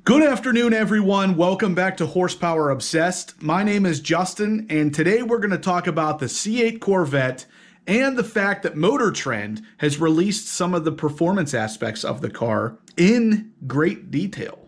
Good afternoon, everyone. Welcome back to Horsepower Obsessed. My name is Justin, and today we're going to talk about the C8 Corvette and the fact that Motor Trend has released some of the performance aspects of the car in great detail.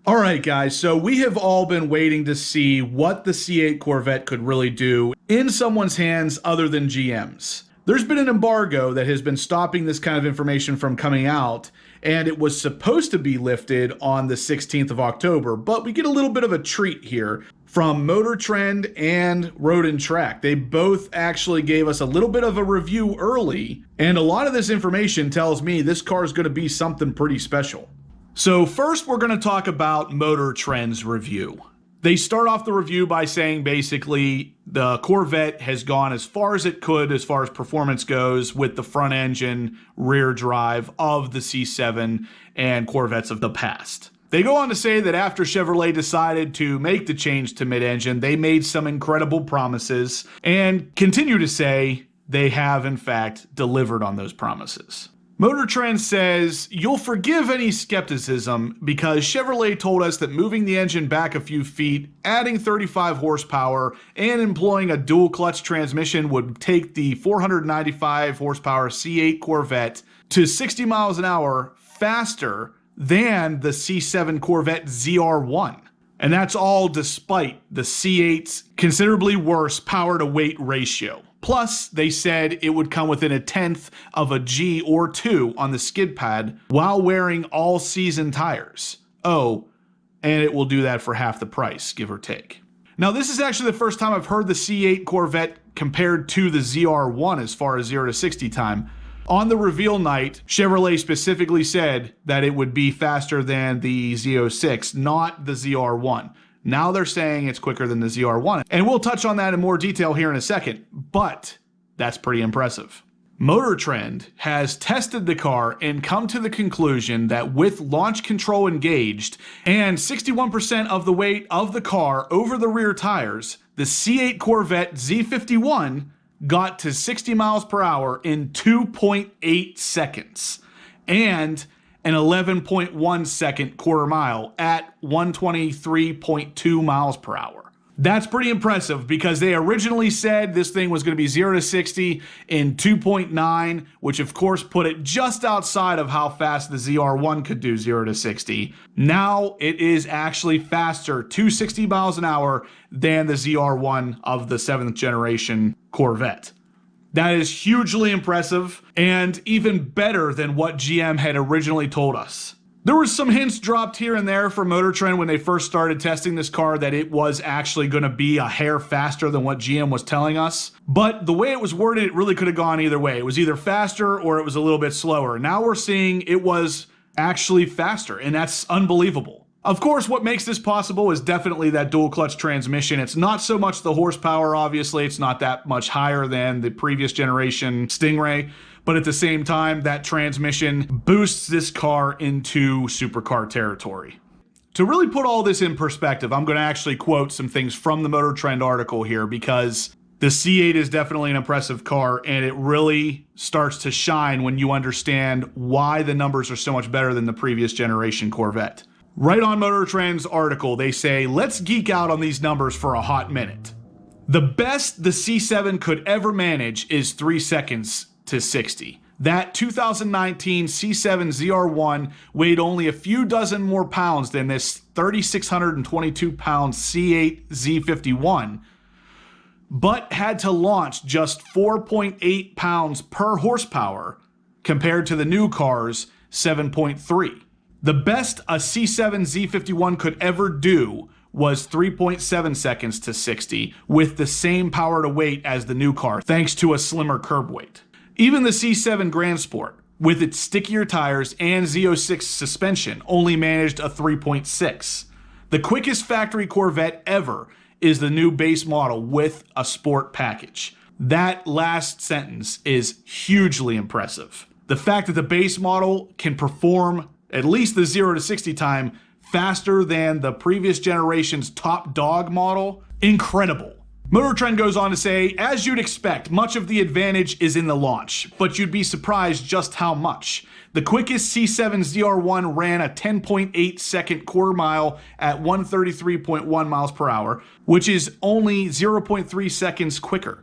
All right, guys, so we have all been waiting to see what the C8 Corvette could really do in someone's hands other than GM's. There's been an embargo that has been stopping this kind of information from coming out, and it was supposed to be lifted on the 16th of October, but we get a little bit of a treat here from Motor Trend and Road and Track. They both actually gave us a little bit of a review early, and a lot of this information tells me this car is going to be something pretty special. So first, we're going to talk about Motor Trend's review. They start off the review by saying basically the Corvette has gone as far as it could as far as performance goes with the front engine rear drive of the C7 and Corvettes of the past. They go on to say that after Chevrolet decided to make the change to mid-engine, they made some incredible promises and continue to say they have in fact delivered on those promises. Motor Trend says, "You'll forgive any skepticism because Chevrolet told us that moving the engine back a few feet, adding 35 horsepower, and employing a dual clutch transmission would take the 495 horsepower C8 Corvette to 60 miles an hour faster than the C7 Corvette ZR1. And that's all despite the C8's considerably worse power to weight ratio. Plus, they said it would come within 1/10 of a G or 2 on the skid pad while wearing all-season tires. Oh, and it will do that for half the price, give or take." Now, this is actually the first time I've heard the C8 Corvette compared to the ZR1 as far as 0 to 60 time. On the reveal night, Chevrolet specifically said that it would be faster than the Z06, not the ZR1. Now they're saying it's quicker than the ZR1, and we'll touch on that in more detail here in a second, but that's pretty impressive. Motor Trend has tested the car and come to the conclusion that with launch control engaged and 61% of the weight of the car over the rear tires, the C8 Corvette Z51 got to 60 miles per hour in 2.8 seconds and an 11.1 second quarter mile at 123.2 miles per hour. That's pretty impressive because they originally said this thing was going to be 0 to 60 in 2.9, which of course put it just outside of how fast the ZR1 could do 0 to 60. Now it is actually faster to 60 miles an hour than the ZR1 of the 7th generation Corvette. That is hugely impressive and even better than what GM had originally told us. There were some hints dropped here and there from Motor Trend when they first started testing this car that it was actually going to be a hair faster than what GM was telling us. But the way it was worded, it really could have gone either way. It was either faster or it was a little bit slower. Now we're seeing it was actually faster, and that's unbelievable. Of course, what makes this possible is definitely that dual clutch transmission. It's not so much the horsepower, obviously. It's not that much higher than the previous generation Stingray. But at the same time, that transmission boosts this car into supercar territory. To really put all this in perspective, I'm going to actually quote some things from the Motor Trend article here because the C8 is definitely an impressive car, and it really starts to shine when you understand why the numbers are so much better than the previous generation Corvette. Right on Motor Trend's article, they say, "Let's geek out on these numbers for a hot minute. The best the C7 could ever manage is 3 seconds to 60. That 2019 C7 ZR1 weighed only a few dozen more pounds than this 3,622 pound C8 Z51, but had to launch just 4.8 pounds per horsepower compared to the new car's 7.3. The best a C7 Z51 could ever do was 3.7 seconds to 60 with the same power to weight as the new car, thanks to a slimmer curb weight. Even the C7 Grand Sport, with its stickier tires and Z06 suspension, only managed a 3.6. The quickest factory Corvette ever is the new base model with a sport package. That last sentence is hugely impressive. The fact that the base model can perform at least the 0 to 60 time faster than the previous generation's top dog model, incredible. Motor Trend goes on to say, as you'd expect, much of the advantage is in the launch, but you'd be surprised just how much. The quickest C7 ZR1 ran a 10.8 second quarter mile at 133.1 miles per hour, which is only 0.3 seconds quicker.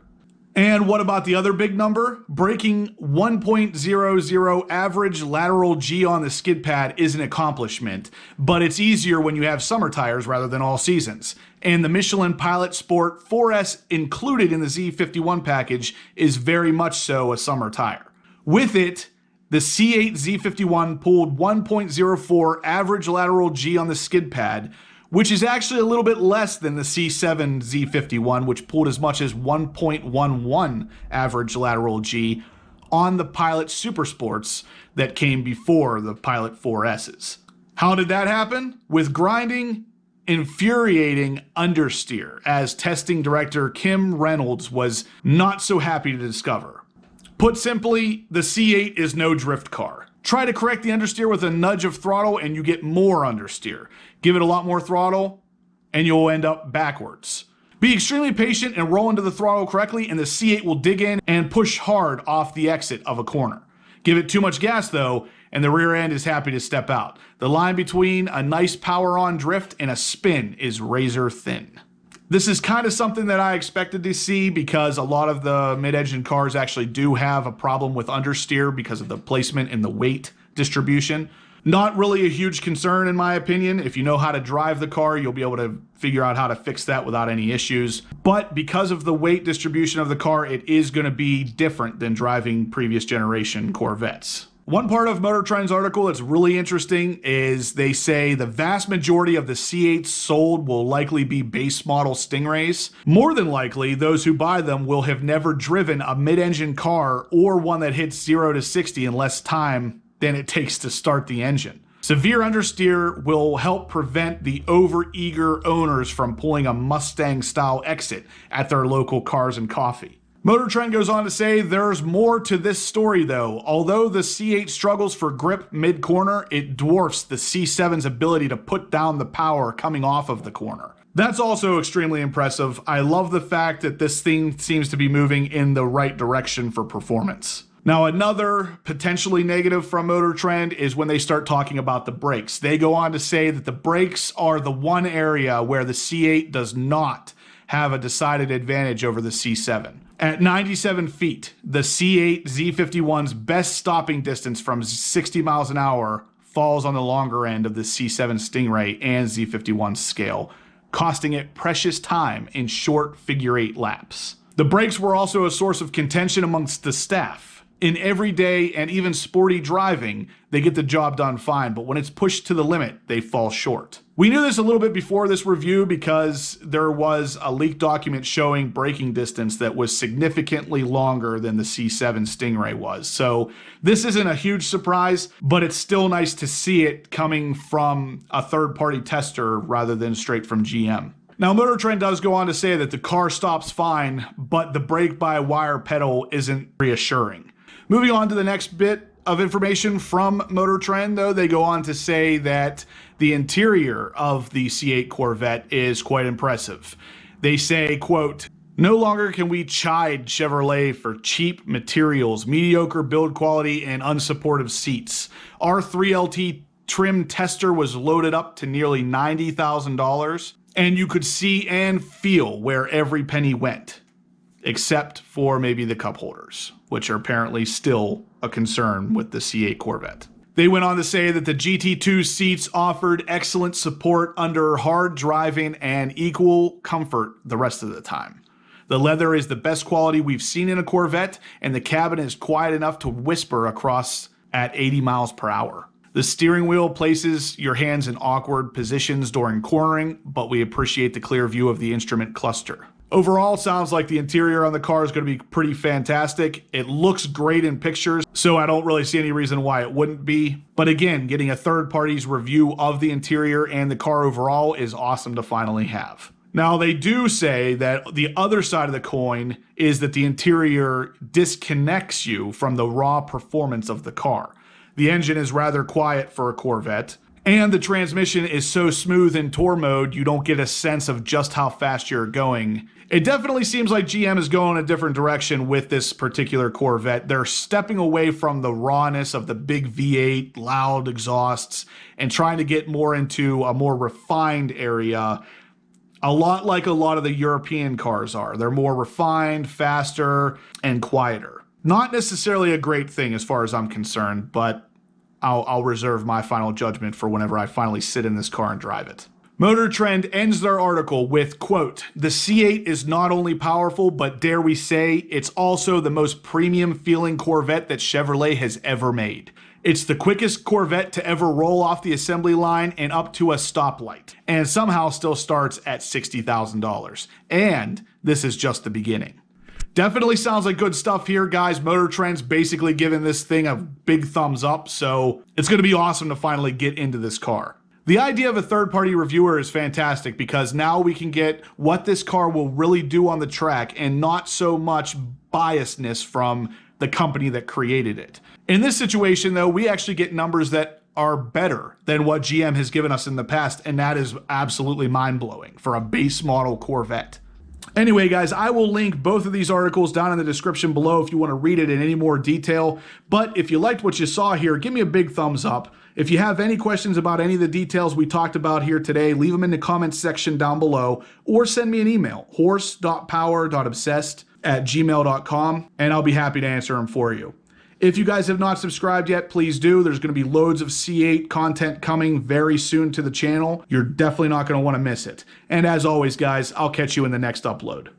And what about the other big number? Breaking 1.00 average lateral G on the skid pad is an accomplishment, but it's easier when you have summer tires rather than all seasons. And the Michelin Pilot Sport 4S included in the Z51 package is very much so a summer tire. With it, the C8 Z51 pulled 1.04 average lateral G on the skid pad, which is actually a little bit less than the C7 Z51, which pulled as much as 1.11 average lateral G on the Pilot Super Sports that came before the Pilot 4Ss. How did that happen? With grinding, infuriating understeer, as testing director Kim Reynolds was not so happy to discover. Put simply, the C8 is no drift car. Try to correct the understeer with a nudge of throttle and you get more understeer. Give it a lot more throttle and you'll end up backwards. Be extremely patient and roll into the throttle correctly and the C8 will dig in and push hard off the exit of a corner. Give it too much gas though and the rear end is happy to step out. The line between a nice power on drift and a spin is razor thin. This is kind of something that I expected to see because a lot of the mid-engine cars actually do have a problem with understeer because of the placement and the weight distribution. Not really a huge concern in my opinion. If you know how to drive the car, you'll be able to figure out how to fix that without any issues. But because of the weight distribution of the car, it is going to be different than driving previous generation Corvettes. One part of Motor Trend's article that's really interesting is they say the vast majority of the C8s sold will likely be base model Stingrays. More than likely, those who buy them will have never driven a mid-engine car or one that hits 0 to 60 in less time than it takes to start the engine. Severe understeer will help prevent the over-eager owners from pulling a Mustang-style exit at their local Cars and Coffee. Motor Trend goes on to say there's more to this story though. Although the C8 struggles for grip mid-corner, it dwarfs the C7's ability to put down the power coming off of the corner. That's also extremely impressive. I love the fact that this thing seems to be moving in the right direction for performance. Now, another potentially negative from Motor Trend is when they start talking about the brakes. They go on to say that the brakes are the one area where the C8 does not have a decided advantage over the C7. At 97 feet, the C8 Z51's best stopping distance from 60 miles an hour falls on the longer end of the C7 Stingray and Z51 scale, costing it precious time in short figure-8 laps. The brakes were also a source of contention amongst the staff. In everyday and even sporty driving, they get the job done fine, but when it's pushed to the limit, they fall short. We knew this a little bit before this review because there was a leaked document showing braking distance that was significantly longer than the C7 Stingray was. So this isn't a huge surprise, but it's still nice to see it coming from a third-party tester rather than straight from GM. Now, Motor Trend does go on to say that the car stops fine, but the brake-by-wire pedal isn't reassuring. Moving on to the next bit of information from Motor Trend, though, they go on to say that the interior of the C8 Corvette is quite impressive. They say, quote, "No longer can we chide Chevrolet for cheap materials, mediocre build quality, and unsupportive seats. Our 3LT trim tester was loaded up to nearly $90,000, and you could see and feel where every penny went, except for maybe the cup holders, which are apparently still a concern with the C8 Corvette." They went on to say that the GT2 seats offered excellent support under hard driving and equal comfort the rest of the time. The leather is the best quality we've seen in a Corvette, and the cabin is quiet enough to whisper across at 80 miles per hour. The steering wheel places your hands in awkward positions during cornering, but we appreciate the clear view of the instrument cluster. Overall, sounds like the interior on the car is going to be pretty fantastic. It looks great in pictures, so I don't really see any reason why it wouldn't be. But again, getting a third party's review of the interior and the car overall is awesome to finally have. Now, they do say that the other side of the coin is that the interior disconnects you from the raw performance of the car. The engine is rather quiet for a Corvette, And the transmission is so smooth in tour mode, you don't get a sense of just how fast you're going. It definitely seems like GM is going a different direction with this particular Corvette. They're stepping away from the rawness of the big V8, loud exhausts, and trying to get more into a more refined area, a lot like a lot of the European cars are. They're more refined, faster, and quieter. Not necessarily a great thing as far as I'm concerned, but I'll reserve my final judgment for whenever I finally sit in this car and drive it. Motor Trend ends their article with, quote, "The C8 is not only powerful, but dare we say, it's also the most premium feeling Corvette that Chevrolet has ever made. It's the quickest Corvette to ever roll off the assembly line and up to a stoplight, and somehow still starts at $60,000. And this is just the beginning." Definitely sounds like good stuff here, guys. Motor Trend's basically giving this thing a big thumbs up, so it's going to be awesome to finally get into this car. The idea of a third-party reviewer is fantastic because now we can get what this car will really do on the track and not so much biasness from the company that created it. In this situation, though, we actually get numbers that are better than what GM has given us in the past, and that is absolutely mind-blowing for a base model Corvette. Anyway, guys, I will link both of these articles down in the description below if you want to read it in any more detail. But if you liked what you saw here, give me a big thumbs up. If you have any questions about any of the details we talked about here today, leave them in the comments section down below or send me an email, horse.power.obsessed@gmail.com, and I'll be happy to answer them for you. If you guys have not subscribed yet, please do. There's going to be loads of C8 content coming very soon to the channel. You're definitely not going to want to miss it. And as always, guys, I'll catch you in the next upload.